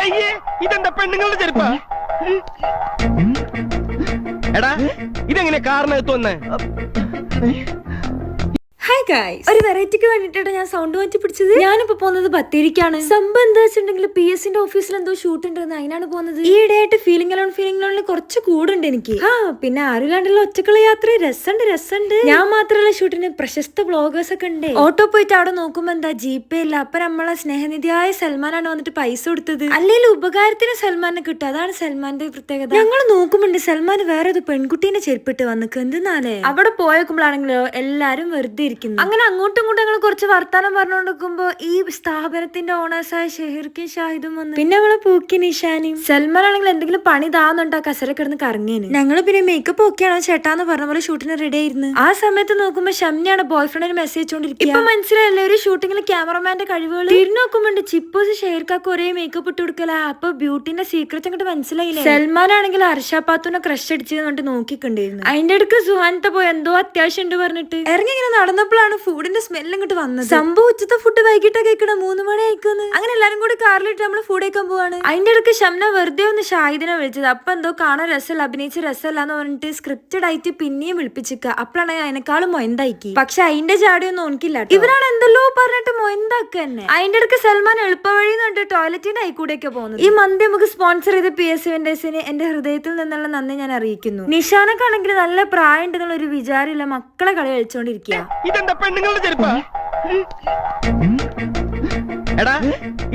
അയ്യേ ഇതെന്താ പെണ്ണുങ്ങളുടെ ചെരുപ്പാ? എടാ ഇതെങ്ങനെ കാറിനകത്ത് വന്നേ? ഹായ് ഗൈസ്, ഒരു വെറൈറ്റിക്ക് വേണ്ടിട്ടാണ് ഞാൻ സൗണ്ട് മാറ്റി പിടിച്ചത്. ഞാനിപ്പോ പോകുന്നത് ബത്തേരിക്കാണ്. സംഭവം എന്താ വെച്ചിട്ടുണ്ടെങ്കിൽ PS ന്റെ ഓഫീസിൽ എന്തോ ഷൂട്ട് ഉണ്ടെന്ന് അതിനാണ് പോകുന്നത്. ഈ ഇടയായിട്ട് ഫീലിംഗ് ലോണിൽ കുറച്ച് കൂടുണ്ട് എനിക്ക്. പിന്നെ ആരുമില്ലാണ്ടുള്ള ഒറ്റക്കുള്ള യാത്ര രസമുണ്ട്. ഞാൻ മാത്രമല്ല ഷൂട്ടിന് പ്രശസ്ത ബ്ലോഗേഴ്സ് ഒക്കെ ഉണ്ട്. ഓട്ടോ പോയിട്ട് അവിടെ നോക്കുമ്പോ എന്താ ജീപ്പേ ഇല്ല. അപ്പൊ നമ്മളെ സ്നേഹനിധിയായ സൽമാനാണ് വന്നിട്ട് പൈസ കൊടുത്തത്. അല്ലെങ്കിൽ ഉപകാരത്തിന് സൽമാനെ കിട്ടും. അതാണ് സൽമാന്റെ പ്രത്യേകത. ഞങ്ങൾ നോക്കുമ്പോണ്ട് സൽമാൻ വേറെ ഒരു പെൺകുട്ടീനെ ചെരുപ്പിട്ട് വന്നിക്ക്. എന്തെന്നാലേ അവിടെ പോയേക്കുമ്പോഴാണെങ്കിലോ എല്ലാരും വെറുതെ അങ്ങനെ അങ്ങോട്ടും ഇങ്ങോട്ടും ഞങ്ങൾ കുറച്ച് വർത്താനം പറഞ്ഞുകൊണ്ടിരിക്കുമ്പോ ഈ സ്ഥാപനത്തിന്റെ ഓണേഴ്സായ ഷെഹീർക്കും ഷാഹിദും വന്നു. പിന്നെ നമ്മളെ പൂക്കി നിഷാനിയും. സൽമാൻ ആണെങ്കിൽ എന്തെങ്കിലും പണി താന്നുണ്ടാ കസര കിടന്ന് കറങ്ങിയേന്. ഞങ്ങള് പിന്നെ മേക്കപ്പ് ഓക്കെയാണോ ചേട്ടാന്ന് പറഞ്ഞ പോലെ ഷൂട്ടിന് റെഡി ആയിരുന്നു. ആ സമയത്ത് നോക്കുമ്പോ ഷംനയാണ് ബോയ് ഫ്രണ്ടിന് മെസ്സേജ് കൊണ്ടിരിക്കുക. ഇപ്പൊ മനസ്സിലായല്ലേ ഒരു ഷൂട്ടിങ്ങിൽ ക്യാമറമാന്റെ കഴിവുകൾ. തിരിഞ്ഞു നോക്കുമ്പോണ്ട് ചിപ്പോസ് ഷെയർക്കാർക്ക് ഒരേ മേക്കപ്പ് ഇട്ട് കൊടുക്കല. അപ്പൊ ബ്യൂട്ടിന്റെ സീക്രറ്റ് അങ്ങോട്ട് മനസ്സിലായില്ലേ. സൽമാൻ ആണെങ്കിൽ അർഷാപാത്തുനെ ക്രഷ് അടിച്ചത് നോക്കിക്കൊണ്ടിരുന്നു. അതിന്റെ അടുക്ക് സുഹാനത്തെ പോയി എന്തോ അത്യാവശ്യം ഉണ്ട് പറഞ്ഞിട്ട് ഇറങ്ങി ഇങ്ങനെ നടന്നപ്പോഴാണ് ഫുഡിന്റെ സ്മെല്ല് ഇങ്ങോട്ട് വന്നത്. സംഭവം ഉച്ചത്തെ ഫുഡ് വൈകിട്ടാ കഴിക്കണം. 3 മണി ആയിക്കുന്നു. അങ്ങനെ എല്ലാരും കൂടി കാറിലിട്ട് നമ്മള് ഫുഡ് കഴിക്കാൻ പോവാണ്. അതിന്റെ ഇടയ്ക്ക് ഷംന വെറുതെ ഒന്ന് ഷാഹിദിനെ വിളിച്ചത്. അപ്പൊ എന്തോ കാണാൻ രസമല്ല, അഭിനയിച്ച രസമല്ല എന്ന് പറഞ്ഞിട്ട് സ്ക്രിപ്റ്റഡ് ആയിട്ട് പിന്നെയും വിളിപ്പിച്ചിക്ക. അപ്പോഴാണ് അതിനേക്കാളും മൊയന്താക്കി. പക്ഷെ അതിന്റെ ചാടിയൊന്നും ഓനിക്കില്ല. ഇവരാണ് എന്തെല്ലോ പറഞ്ഞിട്ട് മൊയന്താക്ക തന്നെ. അതിന്റെ ഇടയ്ക്ക് സൽമാൻ എളുപ്പവഴി എന്നിട്ട് ടോയ്ലറ്റിന്റെ ആയിക്കൂടെയൊക്കെ പോകുന്നത്. ഈ മന്തി നമുക്ക് സ്പോൺസർ ചെയ്ത PS വെന്റേഴ്സിന് എന്റെ ഹൃദയത്തിൽ നിന്നുള്ള നന്ദി ഞാൻ അറിയിക്കുന്നു. നിഷാനക്കാണെങ്കിൽ നല്ല പ്രായം ഉണ്ടെന്നുള്ള ഒരു വിചാരമില്ല, മക്കളെ കളി കളിച്ചോണ്ടിരിക്കുക. ഇതെന്താ പെണ്ണുങ്ങളുടെ ചെരുപ്പാ? എടാ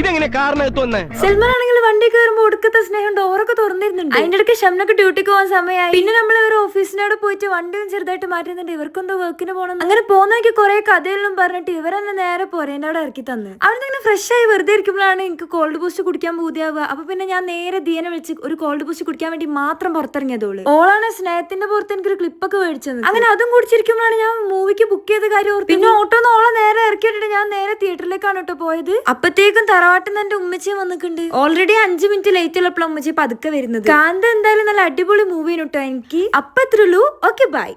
ഇതെങ്ങനെ കാറിനകത്ത് വന്നേ? സൽമാൻ ആണെങ്കിൽ വണ്ടി കയറുമ്പോ ഒടുക്കത്തെ സ്നേഹം ഡോറൊക്കെ തുറന്നിരുന്നുണ്ട്. അതിന്റെ ഇടയ്ക്ക് ഷംനക്ക് ഡ്യൂട്ടിക്ക് പോകാൻ സമയമായി. പിന്നെ നമ്മൾ ഇവർ ഓഫീസിനോട് പോയിട്ട് വണ്ടിയും ചെറുതായിട്ട് മാറ്റുന്നുണ്ട്. ഇവർക്കെന്തോ വർക്കിന് പോകണം. അങ്ങനെ പോകുന്നൊക്കെ കുറെ കഥയെല്ലാം പറഞ്ഞിട്ട് ഇവരെന്നെ നേരെ പോരേന്റെ അവിടെ ഇറക്കി തന്നു. അവിടെ ഇങ്ങനെ ഫ്രഷ് ആയി വെറുതെ ഇരിക്കുമ്പോഴാണ് എനിക്ക് കോൾഡ് ബൂസ്റ്റ് കുടിക്കാൻ പൂതിയാവുക. അപ്പൊ പിന്നെ ഞാൻ നേരെ ദിയനെ വിളിച്ച് ഒരു കോൾഡ് ബൂസ്റ്റ് കുടിക്കാൻ വേണ്ടി മാത്രം പുറത്തിറങ്ങിയതോള്. ഓളാണ് സ്നേഹത്തിന്റെ പുറത്ത് എനിക്കൊരു ക്ലിപ്പൊക്കെ മേടിച്ചത്. അങ്ങനെ അതും കുടിച്ചിരിക്കുമ്പോഴാണ് ഞാൻ മൂവിക്ക് ബുക്ക് ചെയ്ത കാര്യം ഓർത്ത്. പിന്നെ ഓട്ടോന്ന് ഓളെ നേരെ ഇറക്കിയിട്ടിട്ട് ഞാൻ നേരെ തിയേറ്ററിലേക്കാണ് കേട്ടോ പോയത്. അപ്പത്തേക്കും തറവാട്ടിൽ നിന്ന് എന്റെ ഉമ്മച്ചിയും വന്നിട്ടുണ്ട്. ഓൾറെഡി 5 മിനിറ്റ് ലേറ്റ് ഉള്ളപ്പോൾ ഉമ്മച്ചി പതുക്കെ വരുന്നത്. കാന്ത എന്തായാലും നല്ല അടിപൊളി മൂവിയാണ് കേട്ടോ എനിക്ക്. അപ്പൊ എത്രയുള്ളൂ. Okay bye.